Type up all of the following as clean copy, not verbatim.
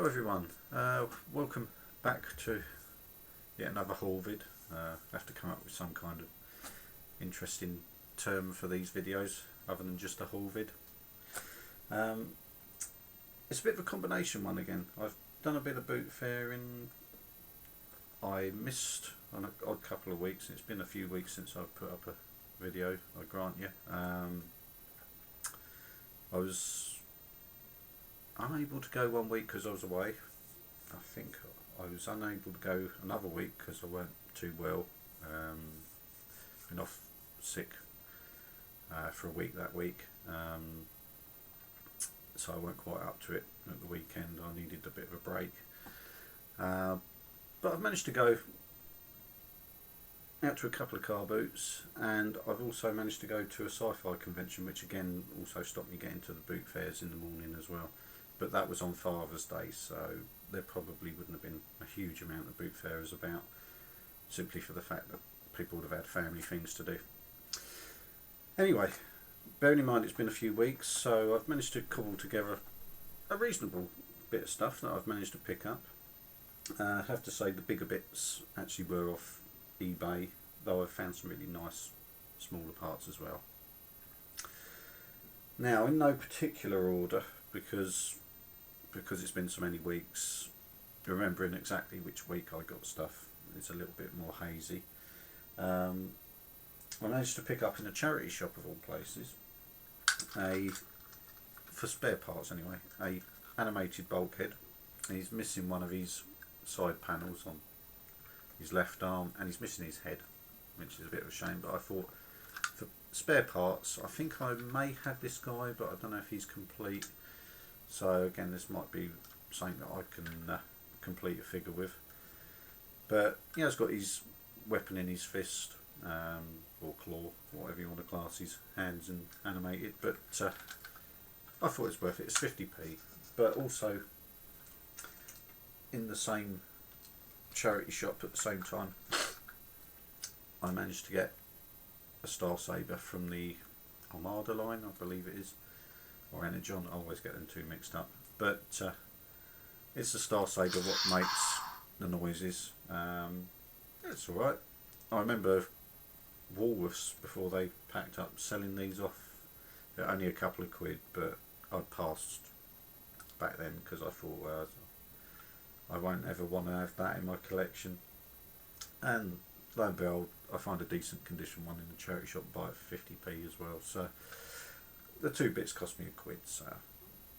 Hello everyone, welcome back to yet another haul vid. I have to come up with some kind of interesting term for these videos other than just a haul vid. It's a bit of a combination one again. I've done a bit of boot fairing. I missed an odd couple of weeks. It's been a few weeks since I've put up a video, I grant you. I was unable to go one week because I was away. I think I was unable to go another week because I weren't too well. Been off sick for a week that week, so I weren't quite up to it at the weekend. I needed a bit of a break, but I've managed to go out to a couple of car boots, and I've also managed to go to a sci-fi convention, which again also stopped me getting to the boot fairs in the morning as well. But that was on Father's Day, so there probably wouldn't have been a huge amount of boot fairs about, simply for the fact that people would have had family things to do. Anyway, bearing in mind it's been a few weeks, so I've managed to cobble together a reasonable bit of stuff that I've managed to pick up. I have to say the bigger bits actually were off eBay, though I've found some really nice smaller parts as well. Now, in no particular order, because it's been so many weeks, remembering exactly which week I got stuff is a little bit more hazy. I managed to pick up in a charity shop of all places, for spare parts anyway, a animated bulkhead. He's missing one of his side panels on his left arm, and he's missing his head, which is a bit of a shame. But I thought, for spare parts, I think I may have this guy, but I don't know if he's complete. So again, this might be something that I can complete a figure with. But yeah, he's got his weapon in his fist, or claw, whatever you want to class his hands and animated. But I thought it's worth it. It's 50p. But also, in the same charity shop at the same time, I managed to get a Star Saber from the Armada line, I believe it is, or Energon. I always get them two mixed up, but it's the Star Saber what makes the noises. It's alright. I remember Woolworths, before they packed up, selling these off at only a couple of quid, but I'd passed back then because I thought, well, I won't ever want to have that in my collection. And lo and behold, I find a decent condition one in the charity shop, buy it for 50p as well. So the two bits cost me a quid, so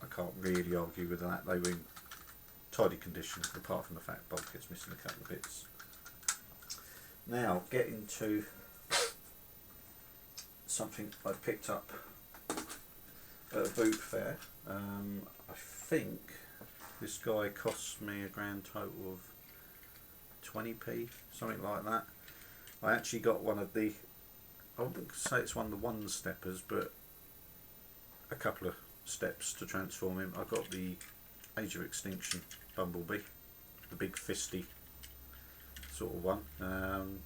I can't really argue with that. They were in tidy condition, apart from the fact bulkhead's missing a couple of bits. Now, getting to something I picked up at a boot fair. I think this guy cost me a grand total of 20p, something like that. I actually got one of the, I wouldn't say it's one of the one steppers, but a couple of steps to transform him. I got the Age of Extinction Bumblebee, the big fisty sort of one.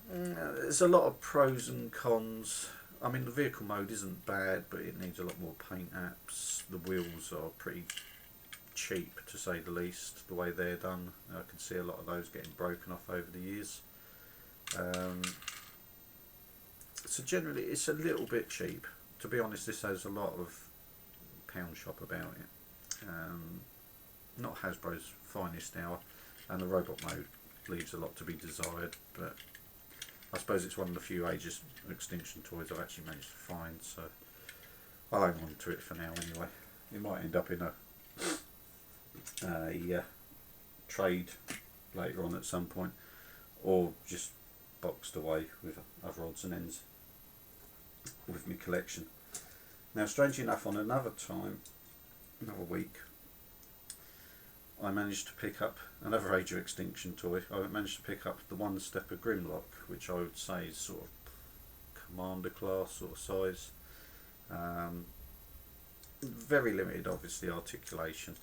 There's a lot of pros and cons. I mean, the vehicle mode isn't bad, but it needs a lot more paint apps. The wheels are pretty cheap, to say the least, the way they're done. I can see a lot of those getting broken off over the years. So generally it's a little bit cheap. To be honest, this has a lot of pound shop about it. Not Hasbro's finest now, and the robot mode leaves a lot to be desired, but I suppose it's one of the few Age of Extinction toys I've actually managed to find, so I'll hang on to it for now anyway. It might end up in a trade later on at some point, or just boxed away with other odds and ends with my collection. Now, strangely enough, on another week, I managed to pick up another Age of Extinction toy. I managed to pick up the one stepper Grimlock, which I would say is sort of commander class sort of size. Very limited, obviously, articulation.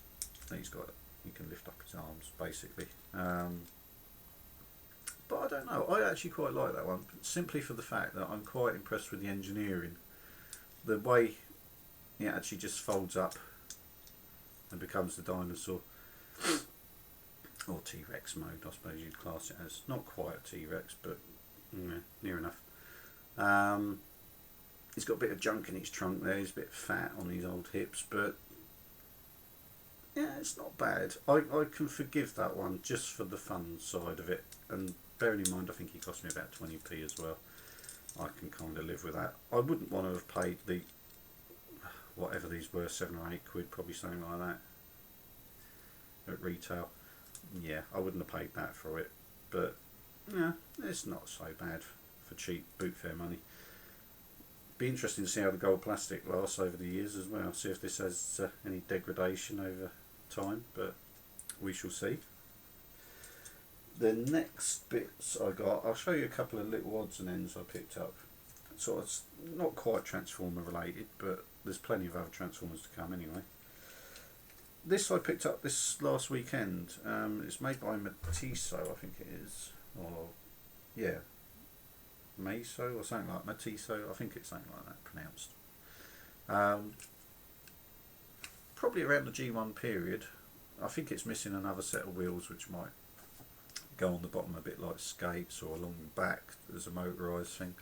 He can lift up his arms basically. But I don't know, I actually quite like that one, simply for the fact that I'm quite impressed with the engineering. The way it actually just folds up and becomes the dinosaur. Or T-Rex mode, I suppose you'd class it as. Not quite a T-Rex, but near enough. He's got a bit of junk in his trunk there. He's a bit fat on his old hips, but yeah, it's not bad. I can forgive that one just for the fun side of it. And bearing in mind, I think he cost me about 20p as well. I can kind of live with that. I wouldn't want to have paid the, whatever these were, 7 or 8 quid, probably something like that, at retail. Yeah, I wouldn't have paid that for it. But yeah, it's not so bad for cheap boot fair money. Be interesting to see how the gold plastic lasts over the years as well. See if this has any degradation over time, but we shall see. The next bits I got, I'll show you a couple of little odds and ends I picked up. Sort of not quite Transformer related, but there's plenty of other Transformers to come anyway. This I picked up this last weekend. It's made by Matiso, I think it is. Or yeah, Meso or something like Matiso. I think it's something like that pronounced. Probably around the G1 period. I think it's missing another set of wheels which might go on the bottom a bit like skates, or along the back as a motorised thing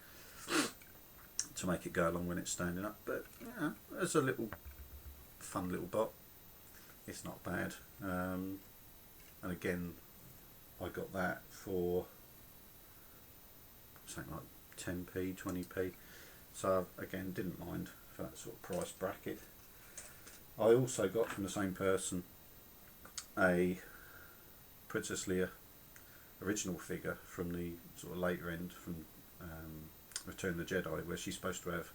to make it go along when it's standing up. But yeah, as a little fun little bot, it's not bad. And again, I got that for something like 10p, 20p. So again, didn't mind for that sort of price bracket. I also got from the same person a Princess Leia original figure from the sort of later end, from Return of the Jedi, where she's supposed to have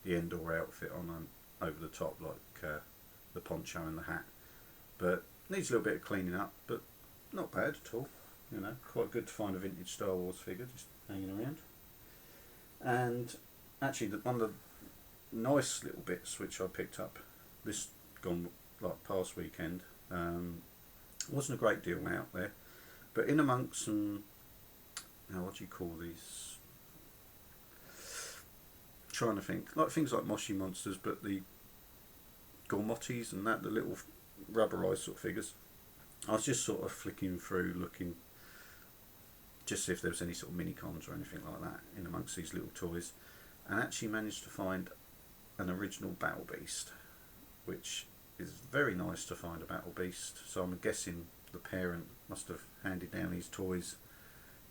the Endor outfit on and over the top, like the poncho and the hat. But needs a little bit of cleaning up, but not bad at all. You know, quite good to find a vintage Star Wars figure just hanging around. And actually, one of the nice little bits which I picked up this gone like past weekend, wasn't a great deal out there, but in amongst some, what do you call these? Trying to think, like things like Moshi Monsters, but the Gormottis and that, the little rubberized sort of figures. I was just sort of flicking through, looking, just see if there was any sort of mini cons or anything like that in amongst these little toys, and actually managed to find an original Battle Beast, which is very nice to find a Battle Beast. So I'm guessing the parent must have handed down his toys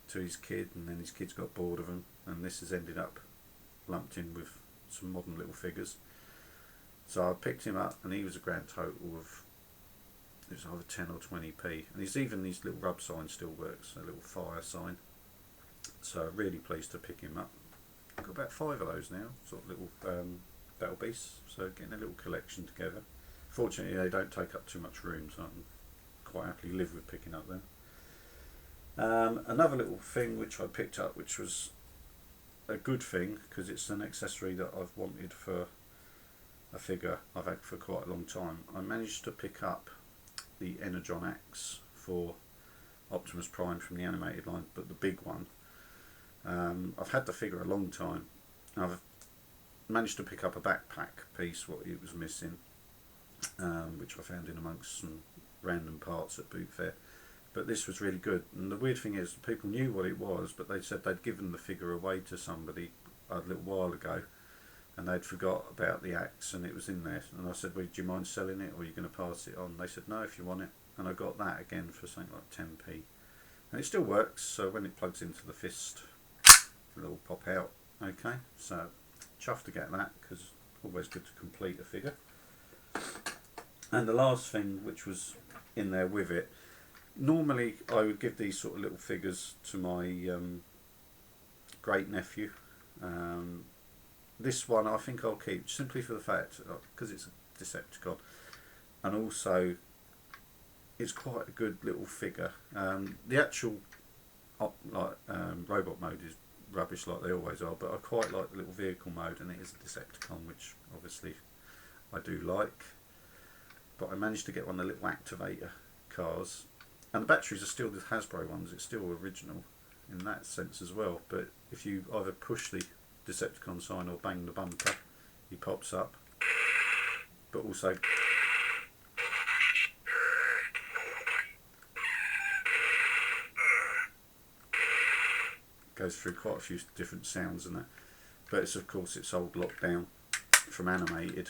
to his kid, and then his kid's got bored of them, and this has ended up lumped in with some modern little figures. So I picked him up, and he was a grand total of, it was either 10 or 20p, and he's even these little rub sign still works, a little fire sign. So really pleased to pick him up. I've got about 5 of those now, sort of little Battle Beasts, so getting a little collection together. Fortunately they don't take up too much room, so I can quite happily live with picking up them. Another little thing which I picked up, which was a good thing because it's an accessory that I've wanted for a figure I've had for quite a long time. I managed to pick up the Energon axe for Optimus Prime from the animated line, but the big one. I've had the figure a long time. I've managed to pick up a backpack piece, what it was missing, which I found in amongst some random parts at Boot Fair. But this was really good, and the weird thing is people knew what it was, but they said they'd given the figure away to somebody a little while ago, and they'd forgot about the axe, and it was in there. And I said, well, do you mind selling it, or are you going to pass it on? They said, no, if you want it. And I got that again for something like 10p, and it still works. So when it plugs into the fist, it'll pop out. Okay, so chuffed to get that, because always good to complete a figure. And the last thing which was in there with it, normally I would give these sort of little figures to my great nephew. This one I think I'll keep simply for the fact, because it's a Decepticon, and also it's quite a good little figure. The actual robot mode is rubbish like they always are, but I quite like the little vehicle mode, and it is a Decepticon, which obviously I do like. But I managed to get one of the little activator cars, and the batteries are still the Hasbro ones. It's still original in that sense as well, but if you either push the Decepticon sign or bang the bumper, he pops up. But also goes through quite a few different sounds and that. But it's, of course, it's old lockdown from animated.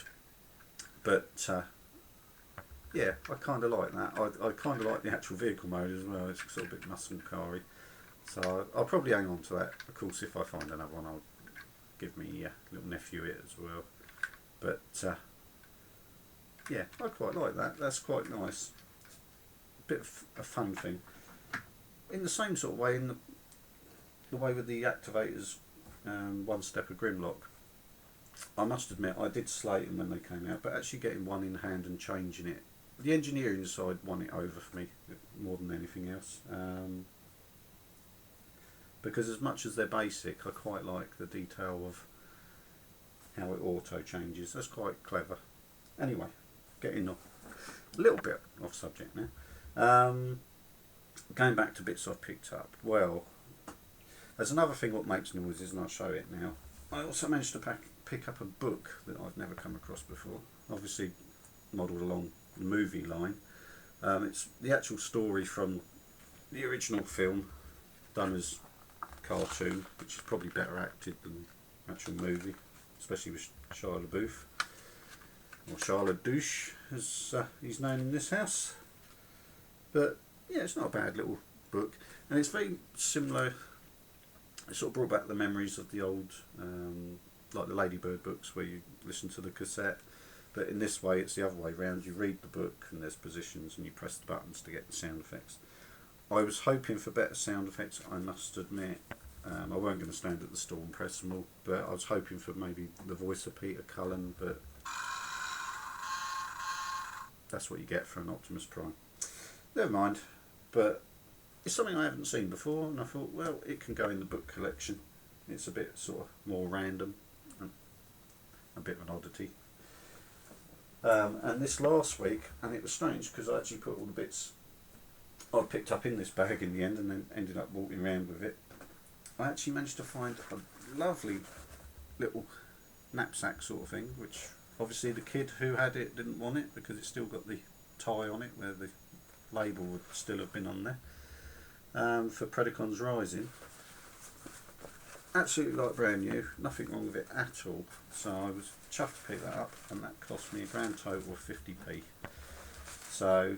But yeah, I kind of like that. I kind of like the actual vehicle mode as well. It's sort of a bit muscle car-y. So I'll probably hang on to that. Of course, if I find another one, I'll give me little nephew it as well. But yeah, I quite like that. That's quite nice. Bit of a fun thing. In the same sort of way, in the way with the activators, One Step of Grimlock, I must admit I did slate them when they came out, but actually getting one in hand and changing it, the engineering side won it over for me more than anything else. Because as much as they're basic, I quite like the detail of how it auto changes. That's quite clever. Anyway, getting a little bit off subject now. Going back to bits I've picked up. Well, there's another thing what makes noises, and I'll show it now. I also managed to pick up a book that I've never come across before. Obviously modelled along the movie line. It's the actual story from the original film, done as cartoon, which is probably better acted than the actual movie, especially with Shia LaBeouf, or Charlotte Douche, as he's known in this house. But yeah, it's not a bad little book, and it's very similar. It sort of brought back the memories of the old, like the Ladybird books, where you listen to the cassette. But in this way, it's the other way round. You read the book, and there's positions, and you press the buttons to get the sound effects. I was hoping for better sound effects, I must admit. I weren't going to stand at the store and press them all, but I was hoping for maybe the voice of Peter Cullen, but that's what you get for an Optimus Prime. Never mind, but it's something I haven't seen before, and I thought, well, it can go in the book collection. It's a bit sort of more random, and a bit of an oddity. And this last week, and it was strange because I actually put all the bits I picked up in this bag in the end, and then ended up walking around with it. I actually managed to find a lovely little knapsack sort of thing, which obviously the kid who had it didn't want it because it's still got the tie on it where the label would still have been on there, for Predacons Rising. Absolutely like brand new, nothing wrong with it at all. So I was chuffed to pick that up, and that cost me a grand total of 50p. So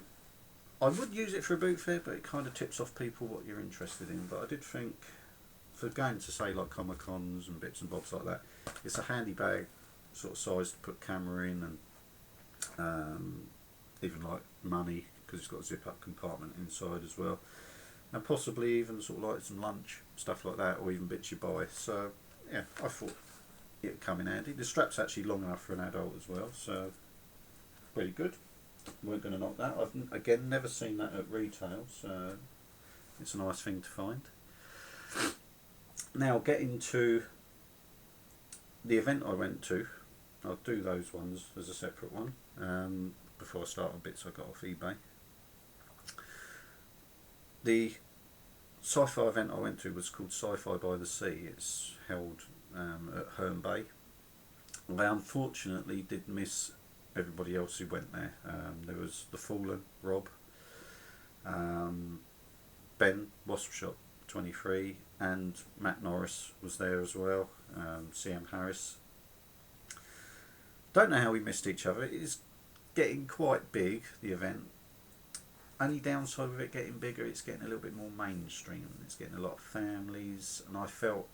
I would use it for a boot fair, but it kind of tips off people what you're interested in. But I did think, for going to say like Comic Cons and bits and bobs like that, it's a handy bag sort of size to put camera in, and even like money, because it's got a zip up compartment inside as well, and possibly even sort of like some lunch, stuff like that, or even bits you buy. So yeah, I thought it'd come in handy. The strap's actually long enough for an adult as well, so pretty good. Weren't going to knock that. I've again never seen that at retail, so it's a nice thing to find. Now getting to the event I went to, I'll do those ones as a separate one before I start on bits I got off eBay. The sci-fi event I went to was called Sci-Fi by the Sea. It's held at Herne Bay. I unfortunately did miss everybody else who went there. There was The Fallen, Rob, Ben, Wasp Shop 23, and Matt Norris was there as well, CM Harris. Don't know how we missed each other. It is getting quite big, the event. Only downside with it getting bigger, it's getting a little bit more mainstream. It's getting a lot of families, and I felt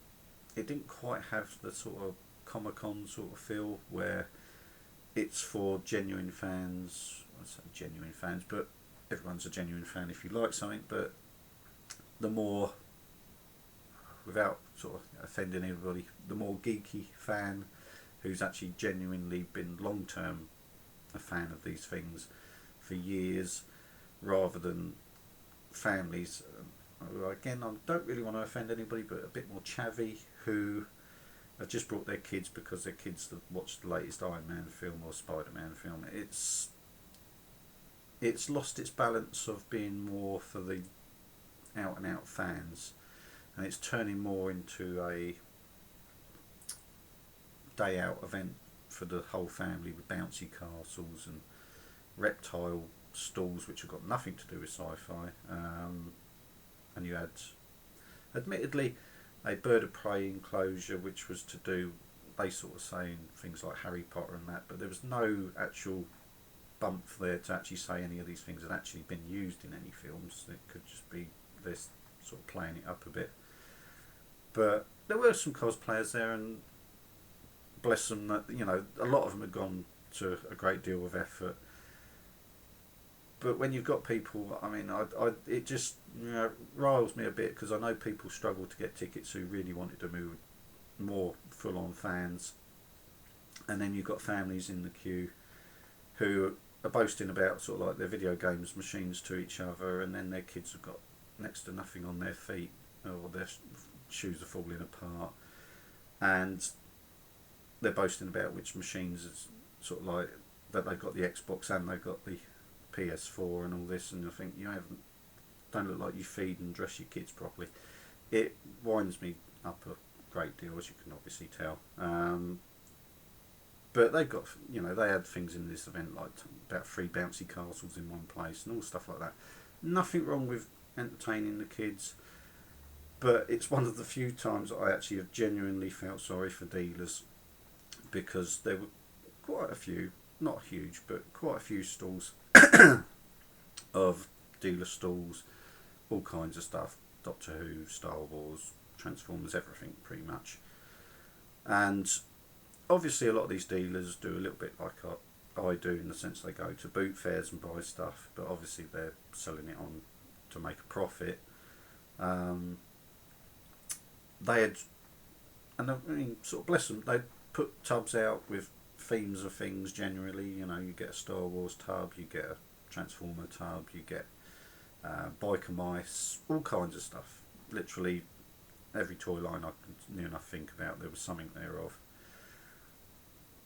it didn't quite have the sort of Comic-Con sort of feel where it's for genuine fans. I say genuine fans, but everyone's a genuine fan if you like something. But the more, without sort of offending everybody, the more geeky fan who's actually genuinely been long term a fan of these things for years, rather than families. Again, I don't really want to offend anybody, but a bit more chavvy who have just brought their kids because their kids have watched the latest Iron Man film or Spider-Man film. It's lost its balance of being more for the out and out fans, and it's turning more into a day out event for the whole family, with bouncy castles and reptile stalls which have got nothing to do with sci-fi. And you had, admittedly, a bird of prey enclosure, which was to do, they sort of saying things like Harry Potter and that, but there was no actual bump there to actually say any of these things had actually been used in any films. It could just be this sort of playing it up a bit. But there were some cosplayers there, and bless them, that a lot of them had gone to a great deal of effort. But when you've got people, I mean, it just riles me a bit, because I know people struggle to get tickets who really wanted to move more full-on fans, and then you've got families in the queue who are boasting about sort of like their video games machines to each other, and then their kids have got next to nothing on their feet, or their shoes are falling apart, and they're boasting about which machines is sort of like that they've got the Xbox and they've got the PS4 and all this, and I think don't look like you feed and dress your kids properly. It winds me up a great deal, as you can obviously tell. But they've got, they had things in this event like about 3 bouncy castles in one place and all stuff like that. Nothing wrong with entertaining the kids, but it's one of the few times that I actually have genuinely felt sorry for dealers, because there were quite a few, not huge, but quite a few stalls of dealer stalls, all kinds of stuff, Doctor Who, Star Wars, Transformers, everything pretty much. And obviously a lot of these dealers do a little bit like I do, in the sense they go to boot fairs and buy stuff, but obviously they're selling it on to make a profit. They had, and I mean, sort of bless them, they'd put tubs out with themes of things generally. You get a Star Wars tub, you get a Transformer tub, you get biker mice, all kinds of stuff. Literally every toy line I could near enough think about, there was something thereof.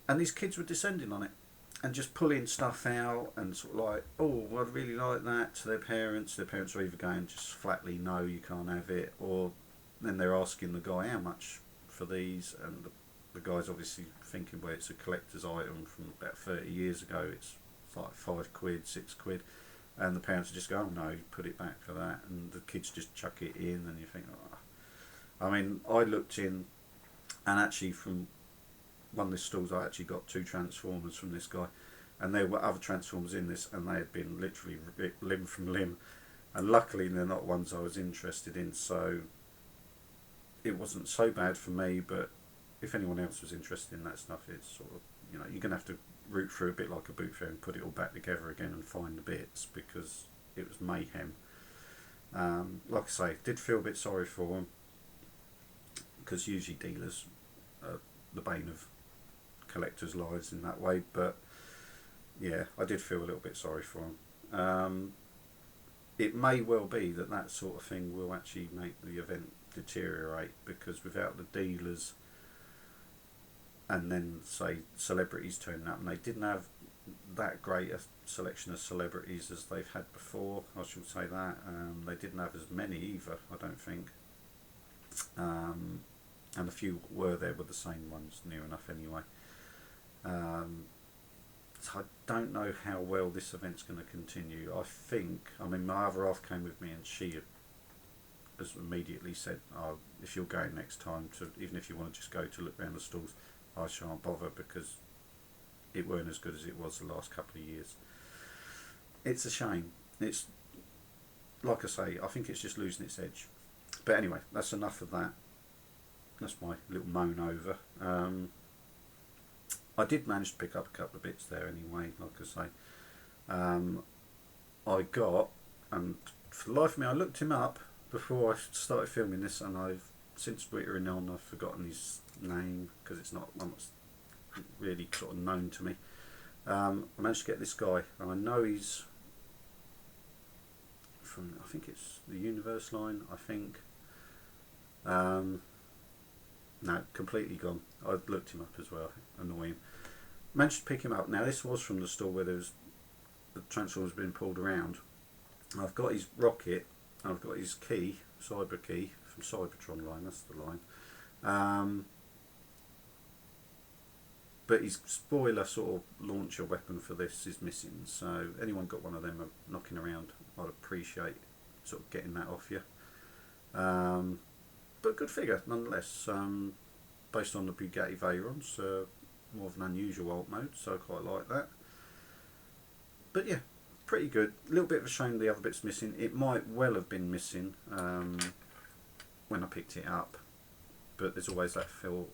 And these kids were descending on it and just pulling stuff out and sort of like, oh, I'd really like that, to their parents. Their parents are either going just flatly, no, you can't have it, or then they're asking the guy how much for these, and the guy's obviously thinking, well, it's a collector's item from about 30 years ago, it's like £5, £6, and the parents just go, oh no, put it back for that, and the kids just chuck it in, and you think, oh. I mean, I looked in, and actually from one of the stalls I actually got 2 Transformers from this guy, and there were other Transformers in this, and they had been literally ripped limb from limb, and luckily they're not ones I was interested in, so it wasn't so bad for me. But if anyone else was interested in that stuff, it's sort of, you're going to have to root through a bit like a boot fair and put it all back together again and find the bits, because it was mayhem. Like I say, did feel a bit sorry for them, because usually dealers are the bane of collectors' lives in that way, but yeah, I did feel a little bit sorry for them. It may well be that that sort of thing will actually make the event deteriorate, because without the dealers, and then say celebrities turning up, and they didn't have that great a selection of celebrities as they've had before, I should say that. They didn't have as many either, I don't think. And a few were there were the same ones, near enough anyway. So I don't know how well this event's going to continue. I mean, my other half came with me, and she has immediately said, oh, if you're going next time, to even if you want to just go to look around the stalls, I shan't bother, because it weren't as good as it was the last couple of years. It's a shame. It's, like I say, I think it's just losing its edge. But anyway, that's enough of that. That's my little moan over. I did manage to pick up a couple of bits there anyway, like I say. I got, and for the life of me, I looked him up before I started filming this, and I've since twittering on, I've forgotten his name, because it's not one that's really sort of known to me. I managed to get this guy, and I know he's from, I think it's the Universe line, I think. No, completely gone. I looked him up as well, annoying. Managed to pick him up. Now this was from the store where there was the Transformers being pulled around. I've got his rocket, and I've got his key, Cyber Key, from Cybertron line, that's the line. But his spoiler sort of launcher weapon for this is missing, so anyone got one of them knocking around, I'd appreciate sort of getting that off you. but good figure nonetheless. Based on the Bugatti Veyrons, more of an unusual alt mode, so I quite like that. But yeah, pretty good. A little bit of a shame the other bit's missing. It might well have been missing when I picked it up, but there's always that feel,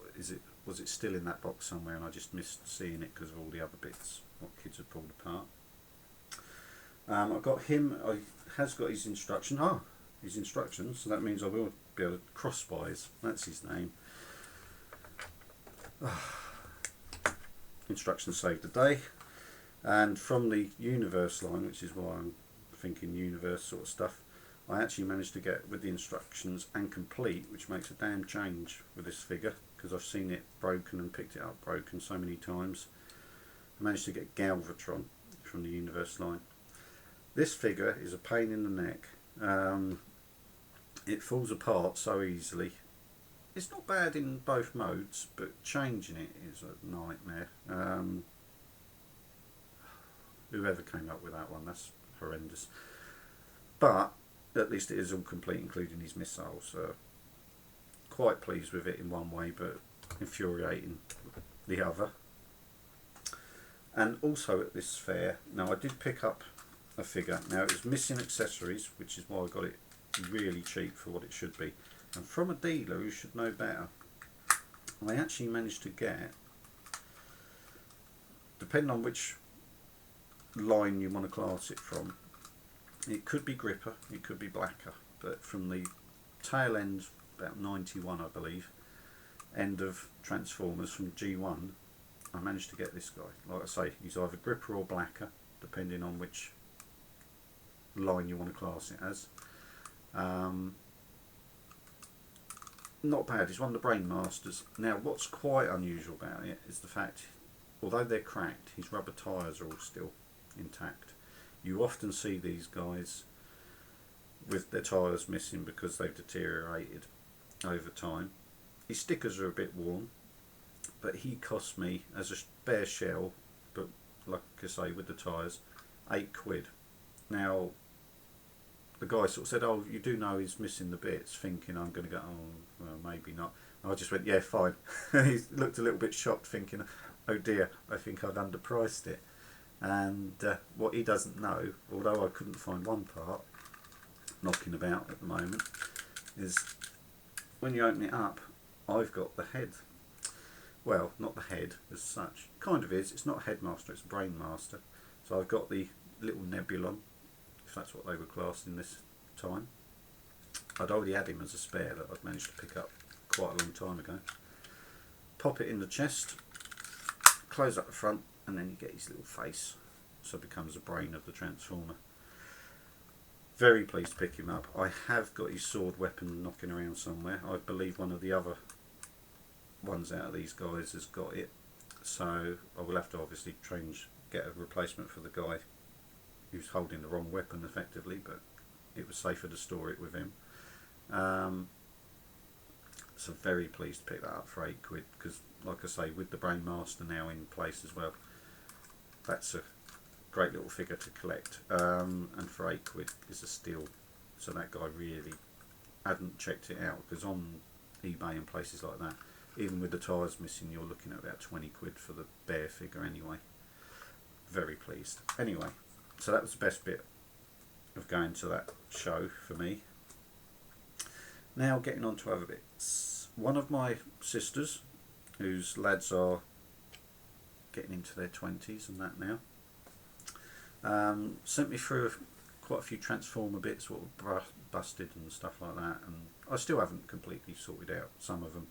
was it still in that box somewhere and I just missed seeing it because of all the other bits what kids had pulled apart. I've got him. I has got his instruction. His instructions. So that means I will be able to cross spies. That's his name. Instructions saved the day. And from the Universe line, which is why I'm thinking Universe sort of stuff, I actually managed to get with the instructions and complete, which makes a damn change with this figure because I've seen it broken and picked it up broken so many times. I managed to get Galvatron from the Universe line. This figure is a pain in the neck. It falls apart so easily. It's not bad in both modes, but changing it is a nightmare. Whoever came up with that one, that's horrendous. But at least it is all complete, including his missiles. Quite pleased with it in one way, but infuriating the other. And also at this fair, now I did pick up a figure. Now it was missing accessories, which is why I got it really cheap for what it should be. And from a dealer who should know better, I actually managed to get, depending on which line you want to class it from, it could be gripper, it could be blacker, but from the tail end, about 91 I believe, end of Transformers from G1, I managed to get this guy. Like I say, he's either gripper or blacker, depending on which line you want to class it as. Not bad, he's one of the Brain Masters. Now what's quite unusual about it is the fact, although they're cracked, his rubber tyres are all still intact. You often see these guys with their tyres missing because they've deteriorated over time. His stickers are a bit worn, but he cost me as a bare shell, but like I say with the tyres, £8. Now the guy sort of said, "Oh, you do know he's missing the bits," thinking I'm going to go, "Oh, well, maybe not." And I just went, "Yeah, fine." He looked a little bit shocked, thinking, "Oh dear, I think I've underpriced it." And what he doesn't know, although I couldn't find one part knocking about at the moment, is when you open it up, I've got the head. Well, not the head as such. Kind of is. It's not a Headmaster, it's a Brain Master. So I've got the little Nebulon, if that's what they were classed in this time. I'd already had him as a spare that I'd managed to pick up quite a long time ago. Pop it in the chest, close up the front, and then you get his little face, so it becomes the brain of the Transformer. Very pleased to pick him up. I have got his sword weapon knocking around somewhere. I believe one of the other ones out of these guys has got it, so I will have to obviously get a replacement for the guy who's holding the wrong weapon effectively, but it was safer to store it with him. So very pleased to pick that up for £8 because, like I say, with the Brain Master now in place as well, that's a great little figure to collect, and for £8 is a steal. So that guy really hadn't checked it out, because on eBay and places like that, even with the tyres missing, you're looking at about £20 for the bare figure anyway. Very pleased. Anyway, so that was the best bit of going to that show for me. Now getting on to other bits. One of my sisters, whose lads are getting into their 20s and that now, sent me through quite a few Transformer bits, what were busted and stuff like that, and I still haven't completely sorted out some of them.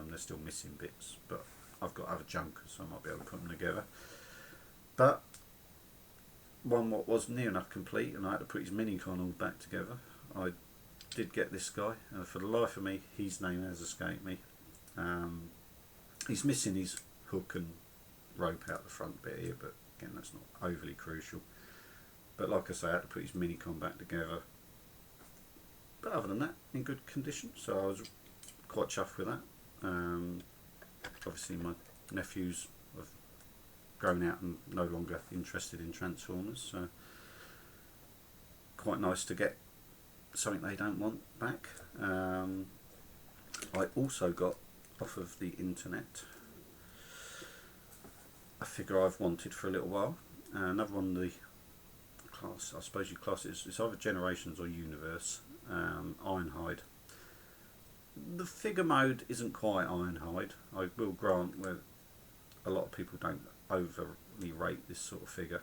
They're still missing bits, but I've got other junk, so I might be able to put them together. But one what was near enough complete, and I had to put his Minicon all back together. I did get this guy, and for the life of me, his name has escaped me. He's missing his hook and rope out the front bit here, but again, that's not overly crucial. But like I say, I had to put his Minicon back together. But other than that, in good condition, so I was quite chuffed with that. Obviously my nephews have grown out and no longer interested in Transformers, so quite nice to get something they don't want back. I also got off of the internet a figure I've wanted for a little while. Another one of the class, I suppose you class it, it's either Generations or Universe, Ironhide. The figure mode isn't quite Ironhide, I will grant, where a lot of people don't overly rate this sort of figure.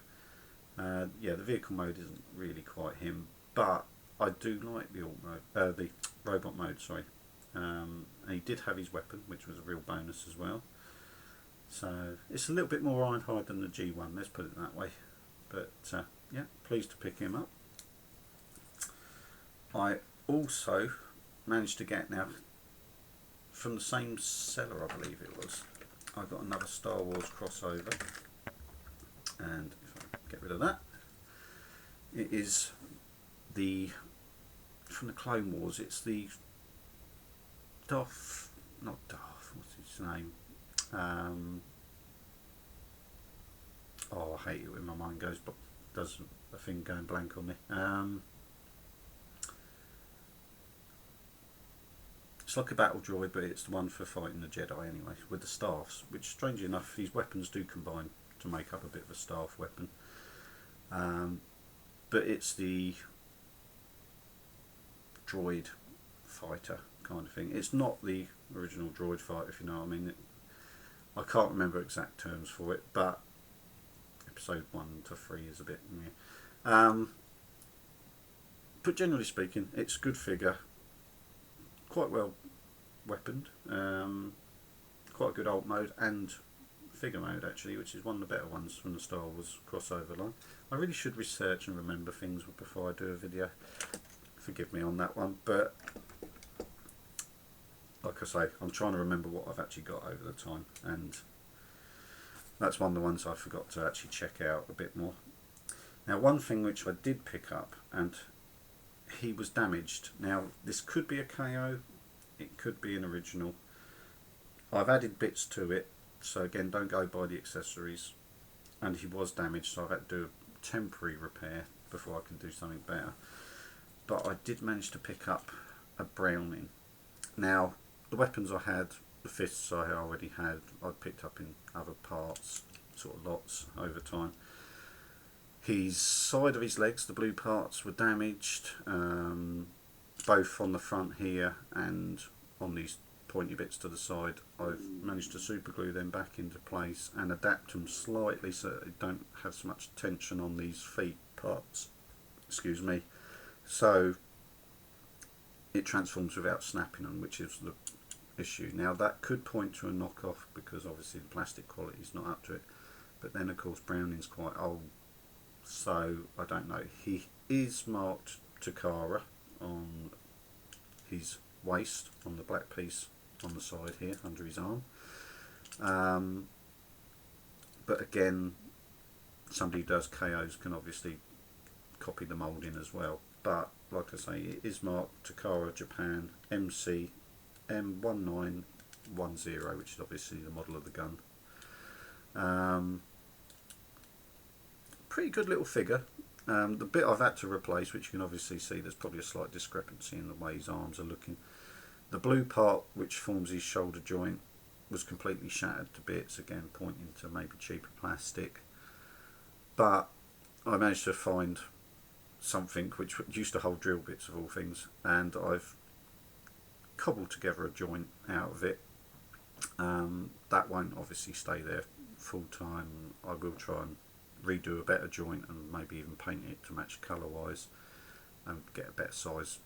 Yeah, the vehicle mode isn't really quite him, but I do like the the robot mode, sorry. And he did have his weapon, which was a real bonus as well. So it's a little bit more Ironhide than the G1, let's put it that way. But yeah, pleased to pick him up. I also managed to get, now from the same seller, I believe it was, I got another Star Wars crossover, and if I get rid of that, it is the, from the Clone Wars, it's the Darth, not Darth, what's his name? Oh, I hate it when my mind goes, but does a thing going blank on me. It's like a battle droid, but it's the one for fighting the Jedi anyway, with the staffs, which strangely enough these weapons do combine to make up a bit of a staff weapon. But it's the droid fighter kind of thing. It's not the original droid fighter, if you know what I mean. I can't remember exact terms for it, but episode 1 to 3 is a bit but generally speaking, it's a good figure, quite well weaponed, quite a good alt mode and figure mode actually, which is one of the better ones from the Star Wars crossover line. I really should research and remember things before I do a video, forgive me on that one, but like I say, I'm trying to remember what I've actually got over the time, and that's one of the ones I forgot to actually check out a bit more. Now, one thing which I did pick up, and he was damaged. Now, this could be a KO, it could be an original. I've added bits to it, so again, don't go by the accessories. And he was damaged, so I've had to do a temporary repair before I can do something better. But I did manage to pick up a Browning. Now, the weapons I had, the fists I already had, I'd picked up in other parts, sort of lots over time. His side of his legs, the blue parts, were damaged, both on the front here and on these pointy bits to the side. I've managed to super glue them back into place and adapt them slightly so that they don't have so much tension on these feet parts, excuse me, so it transforms without snapping them, which is the issue. Now that could point to a knockoff because obviously the plastic quality is not up to it, but then of course Browning's quite old, so I don't know. He is marked Takara on his waist, on the black piece on the side here under his arm, but again, somebody who does KOs can obviously copy the moulding as well, but like I say, it is marked Takara Japan MC M1910, which is obviously the model of the gun. Pretty good little figure. The bit I've had to replace, which you can obviously see there's probably a slight discrepancy in the way his arms are looking. The blue part which forms his shoulder joint was completely shattered to bits, again pointing to maybe cheaper plastic, but I managed to find something which used to hold drill bits of all things, and I've cobbled together a joint out of it. That won't obviously stay there full time. I will try and redo a better joint and maybe even paint it to match colour wise and get a better size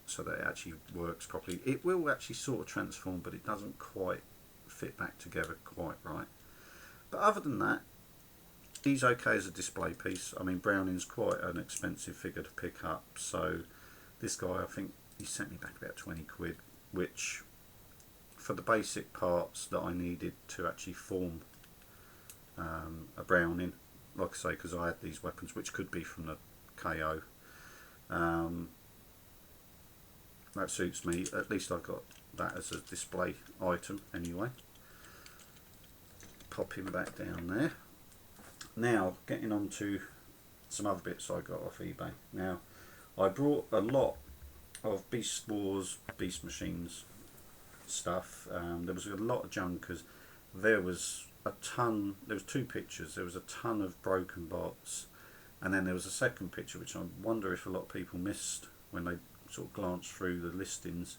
so that it actually works properly. It will actually sort of transform, but it doesn't quite fit back together quite right. But other than that, he's okay as a display piece. I mean, Browning's quite an expensive figure to pick up, so this guy, I think he sent me back about 20 quid, which for the basic parts that I needed to actually form a Browning, like I say, because I had these weapons which could be from the KO, that suits me. At least I've got that as a display item anyway. Pop him back down there. Now getting on to some other bits I got off eBay. Now I brought a lot of Beast Wars Beast Machines stuff. There was a lot of junkers. There was a ton. There was two pictures. There was a ton of broken bots, and then there was a second picture, which I wonder if a lot of people missed when they sort of glanced through the listings,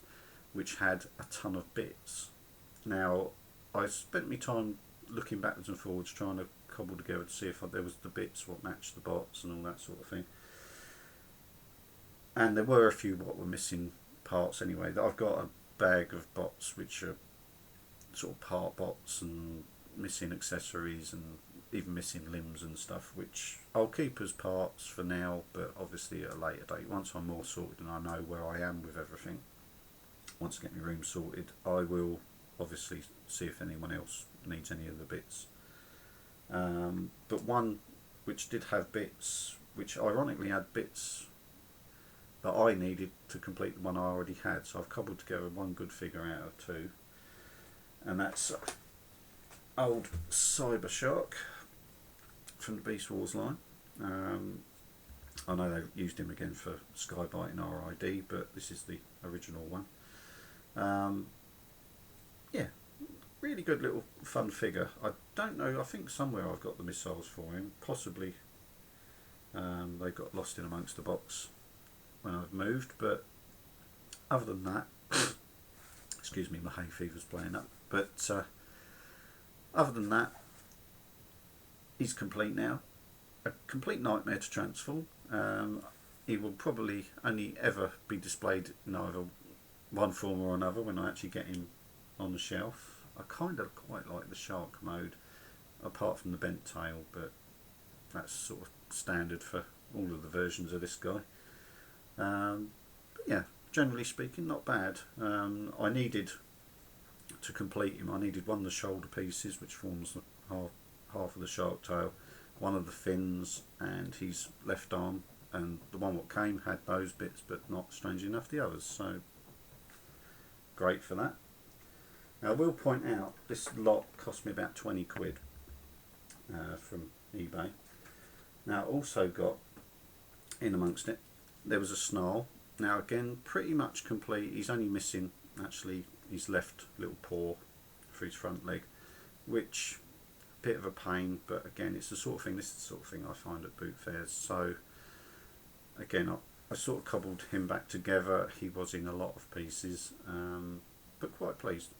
which had a ton of bits. Now, I spent my time looking backwards and forwards trying to cobble together to see if there was the bits what matched the bots and all that sort of thing. And there were a few what were missing parts anyway. I've got a bag of bots which are sort of part bots and missing accessories and even missing limbs and stuff, which I'll keep as parts for now, but obviously at a later date, once I'm more sorted and I know where I am with everything, once I get my room sorted, I will obviously see if anyone else needs any of the bits. But one which did have bits, which ironically had bits that I needed to complete the one I already had, so I've cobbled together one good figure out of two, and that's old Cyber Shark from the Beast Wars line. I know they've used him again for Skybite and RID, but this is the original one. Yeah, really good little fun figure. I don't know, I think somewhere I've got the missiles for him, possibly they got lost in amongst the box when I've moved, but other than that, excuse me, my hay fever's playing up, but other than that, he's complete now. A complete nightmare to transform. He will probably only ever be displayed in either one form or another when I actually get him on the shelf. I kind of quite like the shark mode, apart from the bent tail, but that's sort of standard for all of the versions of this guy. But yeah, generally speaking, not bad. I needed to complete him. I needed one of the shoulder pieces, which forms half of the shark tail, one of the fins, and his left arm. And the one what came had those bits, but not, strangely enough, the others. So great for that. Now I will point out this lot cost me about 20 quid from eBay. Now also got in amongst it, there was a Snarl. Now again, pretty much complete. He's only missing actually his left little paw for his front leg, which a bit of a pain, but again, it's the sort of thing. This is the sort of thing I find at boot fairs. So again, I sort of cobbled him back together. He was in a lot of pieces, but quite pleased.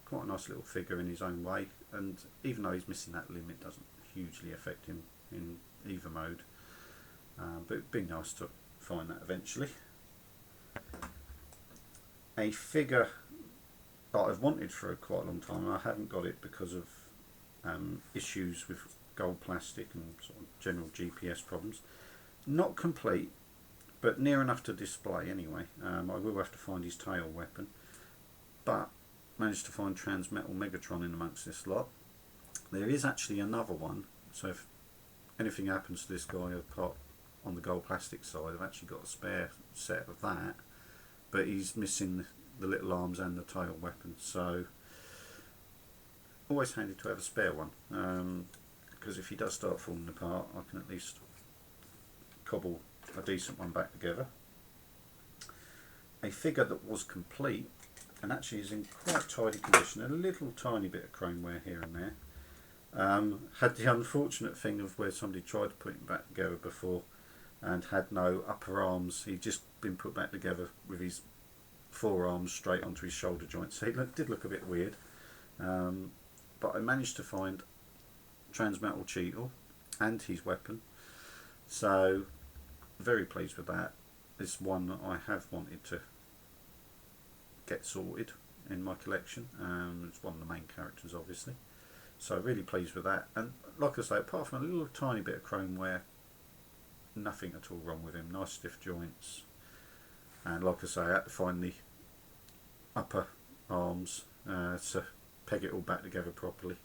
Quite a nice little figure in his own way, and even though he's missing that limb, it doesn't hugely affect him in either mode. But it'd be nice to find that eventually. A figure that I've wanted for quite a long time, and I haven't got it because of issues with gold plastic and sort of general GPS problems. Not complete, but near enough to display anyway. I will have to find his tail weapon, but managed to find Transmetal Megatron in amongst this lot. There is actually another one, so if anything happens to this guy apart on the gold plastic side, I've actually got a spare set of that, but he's missing the little arms and the tail weapon, so always handy to have a spare one, because if he does start falling apart, I can at least cobble a decent one back together. A figure that was complete and actually is in quite tidy condition, a little tiny bit of chrome wear here and there. Had the unfortunate thing of where somebody tried to put him back together before and had no upper arms. He'd just been put back together with his forearms straight onto his shoulder joints, so he did look a bit weird. But I managed to find Transmetal Cheetle and his weapon, so very pleased with that. It's one that I have wanted to get sorted in my collection. It's one of the main characters obviously, so really pleased with that. And like I say, apart from a little tiny bit of chrome wear, nothing at all wrong with him. Nice stiff joints, and like I say, I had to find the upper arms to peg it all back together properly.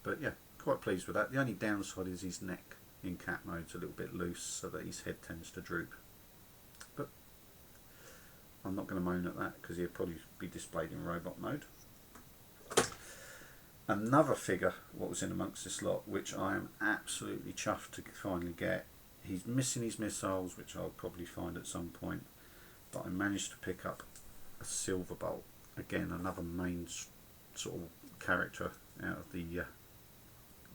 But yeah, quite pleased with that. The only downside is his neck in cat mode's a little bit loose, so that his head tends to droop. But I'm not going to moan at that because he'll probably be displayed in robot mode. Another figure what was in amongst this lot, which I am absolutely chuffed to finally get. He's missing his missiles, which I'll probably find at some point, but I managed to pick up a Silverbolt. again, another main sort of character out of the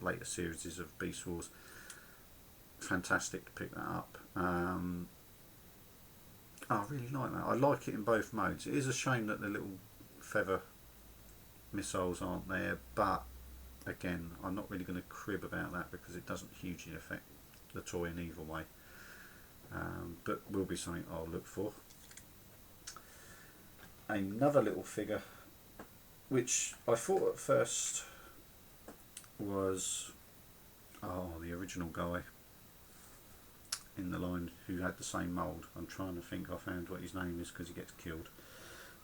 later series of Beast Wars. Fantastic to pick that up. I really like that. I like it in both modes. It is a shame that the little feather missiles aren't there, but again, I'm not really going to crib about that because it doesn't hugely affect the toy in either way. But will be something I'll look for. Another little figure, which I thought at first was the original guy in the line who had the same mould. I'm trying to think. I found what his name is because he gets killed.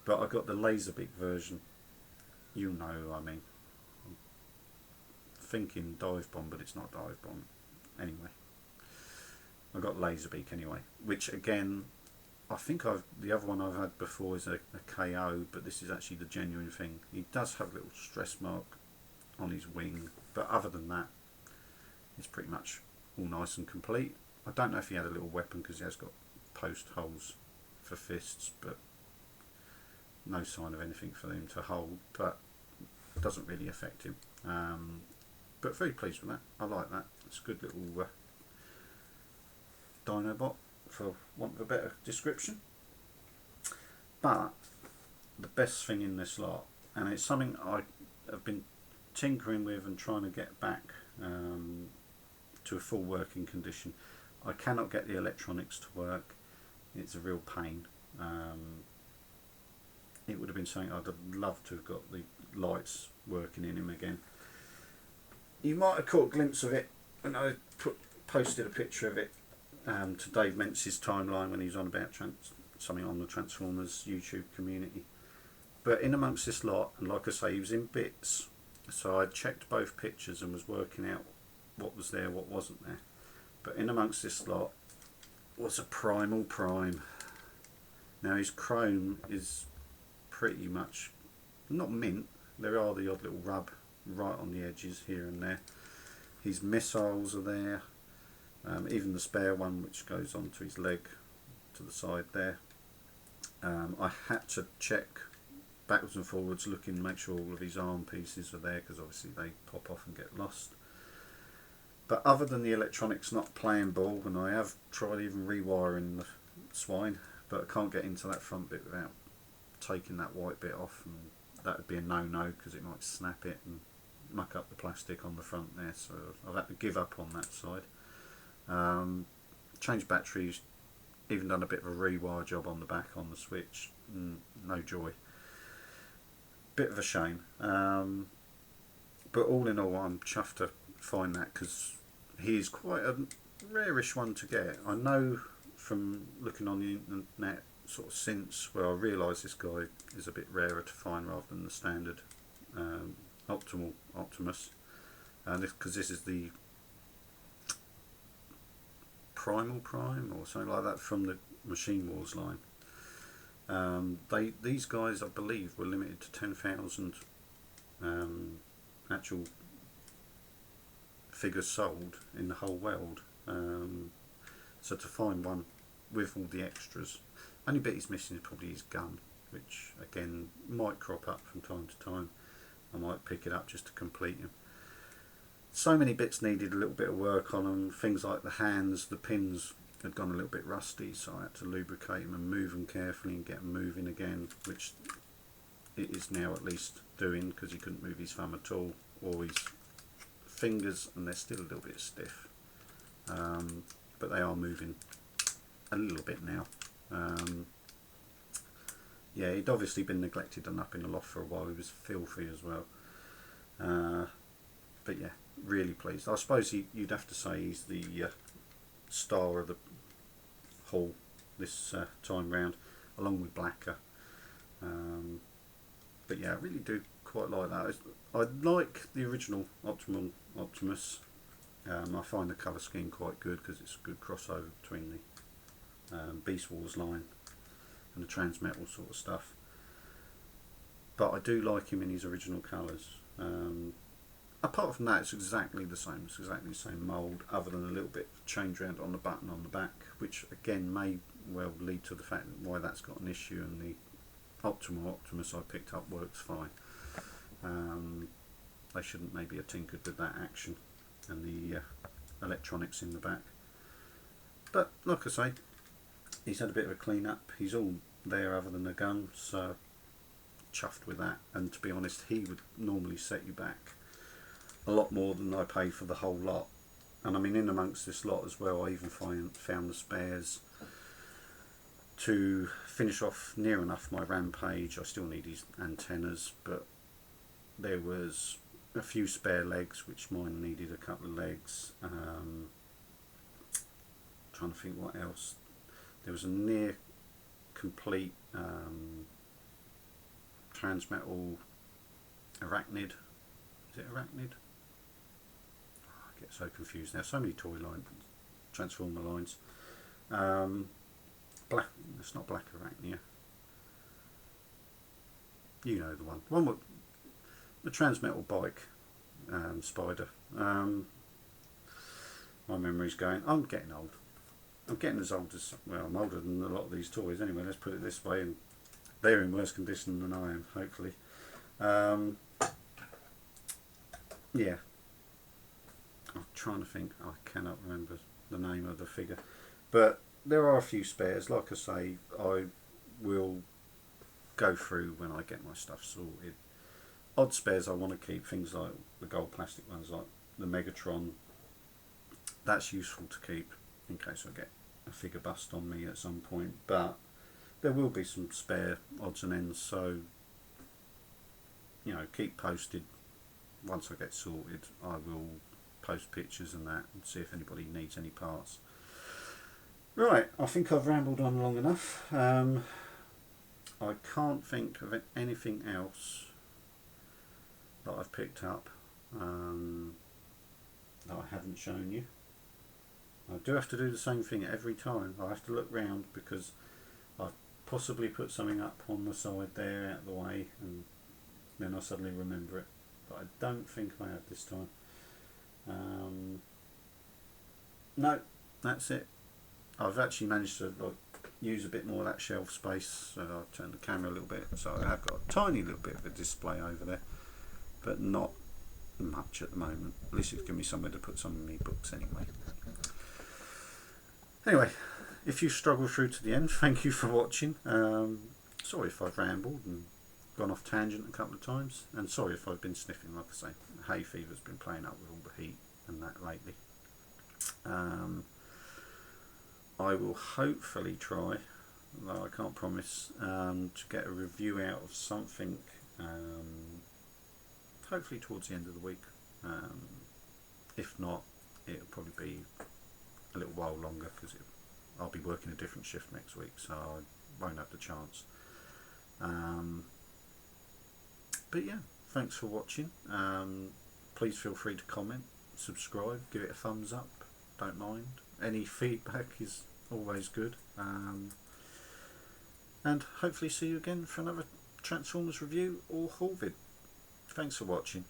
But I got the Laserbeak version. You know, I mean, I'm thinking Dive Bomb, but it's not Dive Bomb. Anyway, I got Laserbeak anyway, which again, I think the other one I've had before is a KO, but this is actually the genuine thing. He does have a little stress mark on his wing, but other than that, it's pretty much all nice and complete. I don't know if he had a little weapon because he has got post holes for fists, but no sign of anything for him to hold, but it doesn't really affect him. But very pleased with that. I like that. It's a good little Dinobot, for want of a better description. But the best thing in this lot, and it's something I have been tinkering with and trying to get back to a full working condition. I cannot get the electronics to work. It's a real pain. It would have been something I'd have loved to have got the lights working in him again. You might have caught a glimpse of it when I posted a picture of it to Dave Mentz's timeline when he was on about something on the Transformers YouTube community. But in amongst this lot, and like I say, he was in bits, so I checked both pictures and was working out what was there, what wasn't there. But in amongst this lot was a Primal Prime. Now his chrome is pretty much not mint. There are the odd little rub right on the edges here and there. His missiles are there. Even the spare one which goes onto his leg to the side there. I had to check backwards and forwards, looking, make sure all of his arm pieces are there because obviously they pop off and get lost. But other than the electronics not playing ball, and I have tried even rewiring the swine, but I can't get into that front bit without taking that white bit off, and that would be a no-no because it might snap it and muck up the plastic on the front there, so I've had to give up on that side. Changed batteries, even done a bit of a rewire job on the back on the switch. No joy. Bit of a shame. But all in all, I'm chuffed to find that because he's quite a rarish one to get. I know from looking on the internet sort of since where I realised this guy is a bit rarer to find rather than the standard Optimus, because this is the Primal Prime or something like that from the Machine Wars line. These guys, I believe, were limited to 10,000 actual figures sold in the whole world. So to find one with all the extras, only bit he's missing is probably his gun, which again might crop up from time to time. I might pick it up just to complete him. So many bits needed a little bit of work on them. Things like the hands, the pins had gone a little bit rusty, so I had to lubricate them and move them carefully and get them moving again, which it is now at least doing because he couldn't move his thumb at all or his fingers, and they're still a little bit stiff. But they are moving a little bit now. Yeah, he'd obviously been neglected and up in the loft for a while. He was filthy as well. But yeah, really pleased. I suppose you'd have to say he's the star of the haul this time round, along with Blacker. But yeah, I really do quite like that. I like the original Optimus. I find the colour scheme quite good because it's a good crossover between the Beast Wars line and the Transmetal sort of stuff. But I do like him in his original colours. Apart from that, it's exactly the same. It's exactly the same mould, other than a little bit change around on the button on the back, which again may well lead to the fact why that's got an issue and the Optimal Optimus I picked up works fine. They shouldn't maybe have tinkered with that action and the electronics in the back. But like I say, he's had a bit of a clean up. He's all there other than the gun, so chuffed with that. And to be honest, he would normally set you back a lot more than I paid for the whole lot. And I mean, in amongst this lot as well, I even found the spares to finish off near enough my Rampage. I still need his antennas, but there was a few spare legs, which mine needed a couple of legs. Trying to think what else. There was a near complete Transmetal Arachnid. Is it Arachnid? I get so confused now. So many toy lines, Transformer lines. Black. It's not Black Arachnia. You know the one. One with the Transmetal bike spider. My memory's going. I'm getting old. I'm getting as old as, well, I'm older than a lot of these toys anyway, let's put it this way, and they're in worse condition than I am, hopefully. Yeah. I'm trying to think, I cannot remember the name of the figure. But there are a few spares, like I say, I will go through when I get my stuff sorted. Odd spares I want to keep, things like the gold plastic ones, like the Megatron. That's useful to keep in case I get a figure bust on me at some point, but there will be some spare odds and ends, so you know, keep posted. Once I get sorted, I will post pictures and that and see if anybody needs any parts. Right, I think I've rambled on long enough. I can't think of anything else that I've picked up that I haven't shown you. I do have to do the same thing every time. I have to look round because I've possibly put something up on the side there out of the way and then I suddenly remember it. But I don't think I have this time. No, that's it. I've actually managed to use a bit more of that shelf space. So I've turned the camera a little bit, so I have got a tiny little bit of a display over there, but not much at the moment. At least it's given me somewhere to put some of my books anyway. Anyway, if you struggle through to the end, thank you for watching. Sorry if I've rambled and gone off tangent a couple of times, and sorry if I've been sniffing. Like I say, hay fever's been playing up with all the heat and that lately. I will hopefully try, though I can't promise, to get a review out of something, hopefully towards the end of the week. If not, it'll probably be a little while longer because I'll be working a different shift next week, so I won't have the chance. But yeah, thanks for watching. Please feel free to comment, subscribe, give it a thumbs up, don't mind. Any feedback is always good. And hopefully see you again for another Transformers review or haul vid. Thanks for watching.